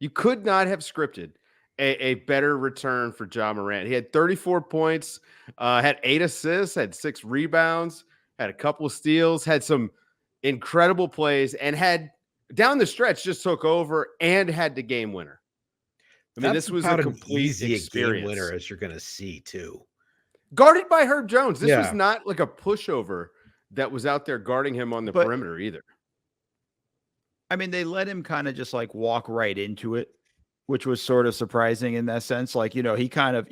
You could not have scripted a better return for Ja Morant. He had 34 points, had 8 assists, had 6 rebounds, had a couple of steals, had some incredible plays, and had down the stretch just took over and had the game winner. I mean, That's this was a about as complete easy a game experience. winner as you're going to see, too. Guarded by Herb Jones. This was Yeah. not like a pushover that was out there guarding him on the perimeter either. I mean, they let him kind of just like walk right into it, which was sort of surprising in that sense. Like, he kind of,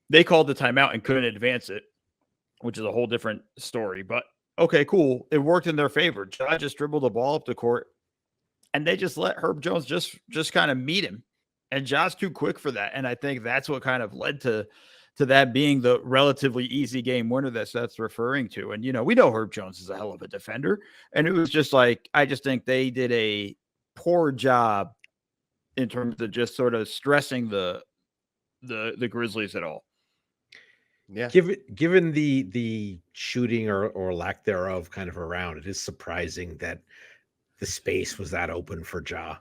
they called the timeout and couldn't advance it, which is a whole different story. But okay, cool. It worked in their favor. Ja just dribbled the ball up the court, and they just let Herb Jones just kind of meet him. And Ja's too quick for that. And I think that's what kind of led to that being the relatively easy game winner that's referring to. And, we know Herb Jones is a hell of a defender. And it was just like, I just think they did a poor job in terms of just sort of stressing the Grizzlies at all. Yeah. Given the shooting or lack thereof kind of around, it is surprising that the space was that open for Ja.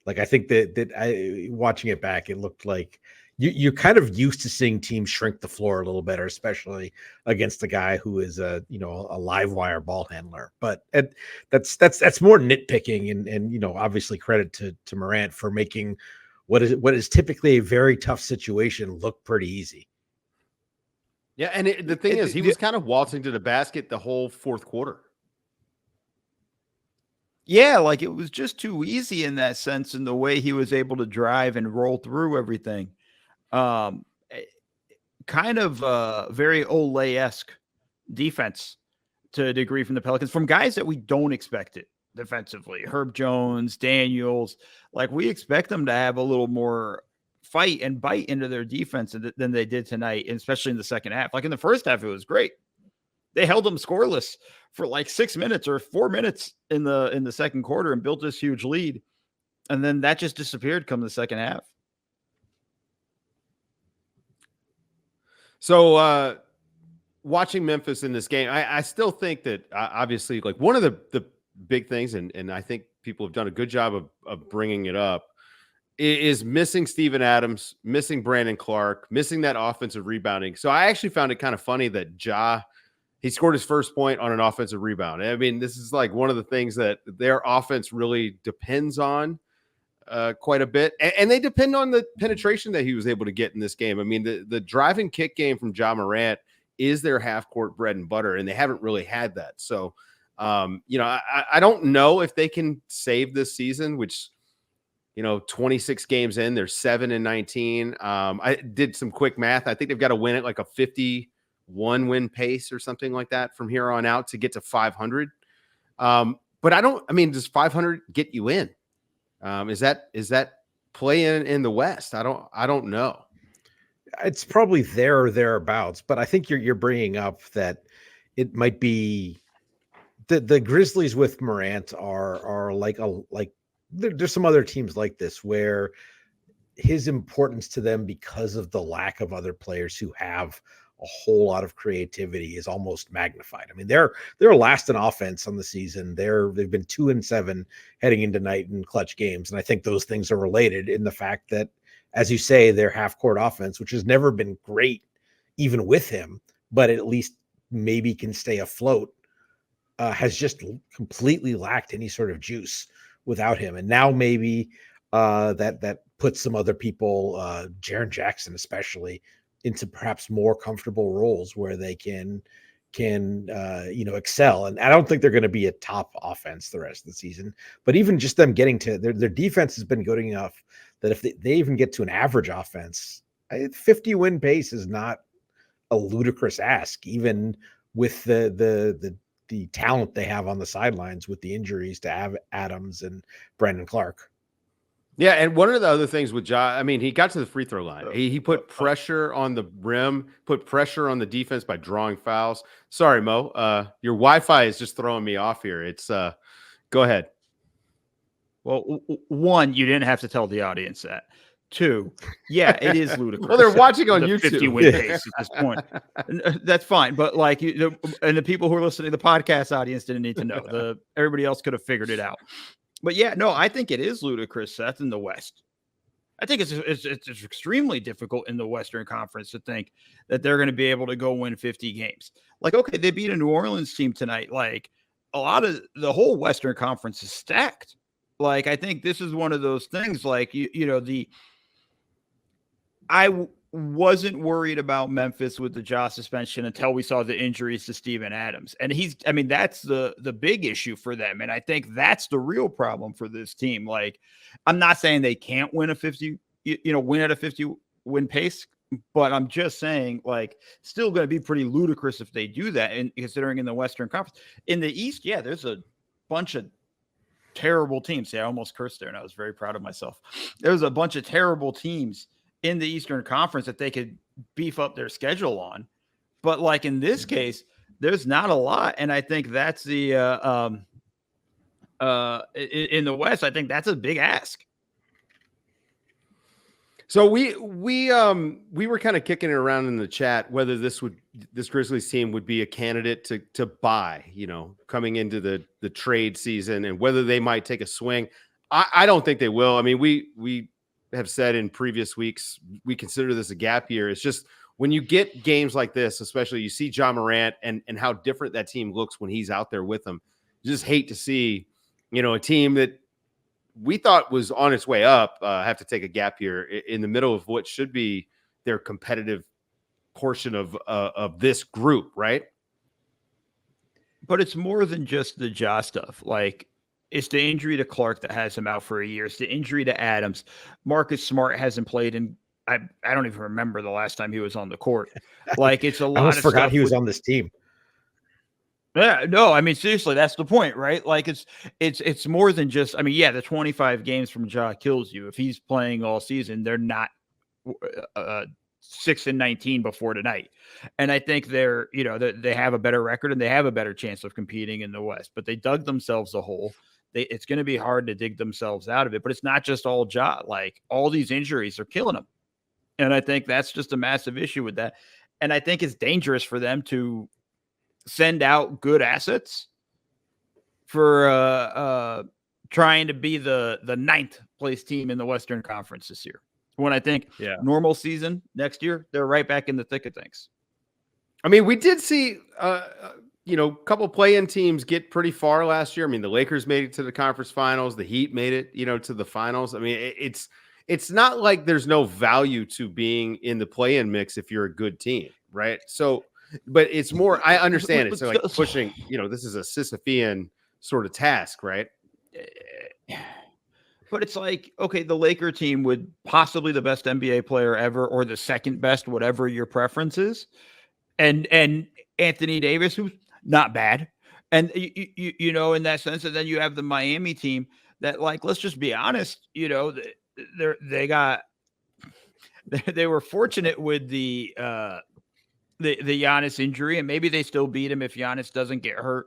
Like, I think that I watching it back, it looked like you're kind of used to seeing teams shrink the floor a little better, especially against a guy who is a live wire ball handler. But that's more nitpicking, and obviously credit to Morant for making what is typically a very tough situation look pretty easy. Yeah, and the thing is, he was kind of waltzing to the basket the whole fourth quarter. Yeah, like it was just too easy in that sense, in the way he was able to drive and roll through everything. Kind of very Olay-esque defense to a degree from the Pelicans, from guys that we don't expect it defensively. Herb Jones, Daniels, like we expect them to have a little more fight and bite into their defense than they did tonight, and especially in the second half. Like in the first half, it was great. They held them scoreless for like 6 minutes or 4 minutes in the second quarter and built this huge lead. And then that just disappeared come the second half. So watching Memphis in this game, I still think that obviously like one of the big things, and I think people have done a good job of bringing it up, is missing Steven Adams, missing Brandon Clark, missing that offensive rebounding. So I actually found it kind of funny that Ja, he scored his first point on an offensive rebound. I mean, this is like one of the things that their offense really depends on quite a bit. And they depend on the penetration that he was able to get in this game. I mean, the drive and kick game from Ja Morant is their half-court bread and butter, and they haven't really had that. So, I don't know if they can save this season, which, 26 games in, they're 7-19. I did some quick math. I think they've got to win at like a 51-win pace or something like that from here on out to get to 500. But does 500 get you in? Is that play in the West? I don't know. It's probably there or thereabouts, but I think you're bringing up that it might be the Grizzlies with Morant are like there's some other teams like this where his importance to them because of the lack of other players who have a whole lot of creativity is almost magnified. I mean, they're last in offense on the season. They've been 2-7 heading into night in clutch games. And I think those things are related in the fact that, as you say, their half court offense, which has never been great, even with him, but at least maybe can stay afloat, has just completely lacked any sort of juice without him. And now maybe that puts some other people, Jaren Jackson especially, into perhaps more comfortable roles where they can excel. And I don't think they're going to be a top offense the rest of the season, but even just them getting to their defense has been good enough that if they even get to an average offense, 50-win pace is not a ludicrous ask, even with the talent they have on the sidelines with the injuries to Adams and Brandon Clark. Yeah, and one of the other things with Ja, I mean, he got to the free throw line. He put pressure on the rim, put pressure on the defense by drawing fouls. Sorry, Mo. Your Wi-Fi is just throwing me off here. It's go ahead. Well, one, you didn't have to tell the audience that. Two, yeah, it is ludicrous. Well, they're watching on YouTube. 50-win pace at this point. That's fine, but like, and the people who are listening to the podcast audience didn't need to know. Everybody else could have figured it out. But yeah, no, I think it is ludicrous, Seth, in the West. I think it's extremely difficult in the Western Conference to think that they're going to be able to go win 50 games. Like, okay, they beat a New Orleans team tonight. Like, a lot of the whole Western Conference is stacked. Like, I think this is one of those things. Like, wasn't worried about Memphis with the Ja suspension until we saw the injuries to Steven Adams. And that's the big issue for them. And I think that's the real problem for this team. Like, I'm not saying they can't win win at a 50 win pace, but I'm just saying, like, still going to be pretty ludicrous if they do that. And considering in the Western Conference, in the East, yeah, there's a bunch of terrible teams. Yeah, I almost cursed there and I was very proud of myself. There's a bunch of terrible teams in the Eastern Conference that they could beef up their schedule on. But like in this case, there's not a lot. And I think that's the in the West, I think that's a big ask. So we were kind of kicking it around in the chat whether this Grizzlies team would be a candidate to buy, coming into the trade season, and whether they might take a swing. I don't think they will. I mean, we have said in previous weeks, we consider this a gap year. It's just when you get games like this, especially you see Ja Morant and how different that team looks when he's out there with them. You just hate to see, a team that we thought was on its way up have to take a gap year in the middle of what should be their competitive portion of this group, right? But it's more than just the Ja stuff. Like, it's the injury to Clark that has him out for a year. It's the injury to Adams. Marcus Smart hasn't played in, I don't even remember the last time he was on the court. Like, it's a lot I almost of forgot stuff he was on this team. Yeah, no, I mean, seriously, that's the point, right? Like, it's more than just, I mean, yeah, the 25 games from Ja kills you. If he's playing all season, they're not 6-19 before tonight. And I think they're, they have a better record and they have a better chance of competing in the West, but they dug themselves a hole. It's going to be hard to dig themselves out of it, but it's not just all Ja. Like, all these injuries are killing them. And I think that's just a massive issue with that. And I think it's dangerous for them to send out good assets for trying to be the ninth place team in the Western Conference this year. When I think normal season next year, they're right back in the thick of things. I mean, we did see a couple play-in teams get pretty far last year. I mean, the Lakers made it to the conference finals. The Heat made it, to the finals. I mean, it's not like there's no value to being in the play-in mix if you're a good team, right? So, but it's more, I understand it's like pushing, this is a Sisyphean sort of task, right? But it's like, okay, the Laker team with possibly the best NBA player ever or the second best, whatever your preference is. And Anthony Davis, who's not bad. And, in that sense, and then you have the Miami team that, like, let's just be honest, they were fortunate with the Giannis injury, and maybe they still beat him if Giannis doesn't get hurt,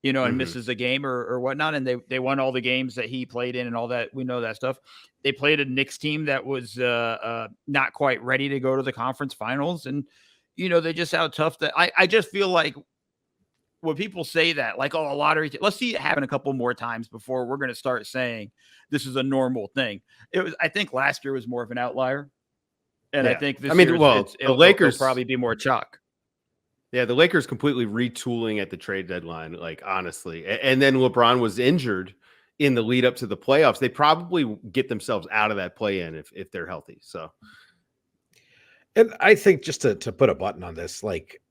and misses a game or whatnot. And they won all the games that he played in and all that. We know that stuff. They played a Knicks team that was not quite ready to go to the conference finals. And, they just how tough that I just feel like when people say that, like, oh, a lottery, let's see it happen a couple more times before we're going to start saying this is a normal thing. I think last year was more of an outlier. And I think this year, the Lakers it'll probably be more chalk. Yeah, the Lakers completely retooling at the trade deadline, like, honestly. And then LeBron was injured in the lead up to the playoffs. They probably get themselves out of that play-in if they're healthy. So, and I think just to put a button on this, like,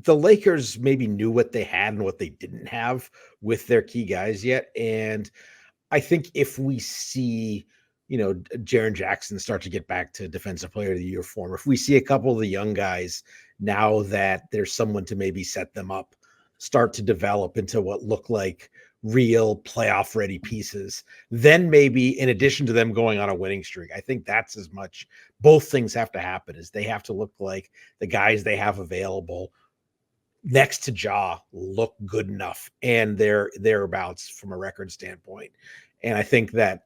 the Lakers maybe knew what they had and what they didn't have with their key guys yet. And I think if we see, Jaren Jackson start to get back to defensive player of the year form, if we see a couple of the young guys now that there's someone to maybe set them up, start to develop into what look like real playoff ready pieces, then maybe in addition to them going on a winning streak, I think that's as much, both things have to happen, is they have to look like the guys they have available next to Ja look good enough and thereabouts from a record standpoint. And I think that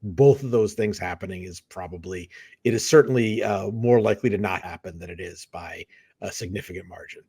both of those things happening is certainly more likely to not happen than it is by a significant margin.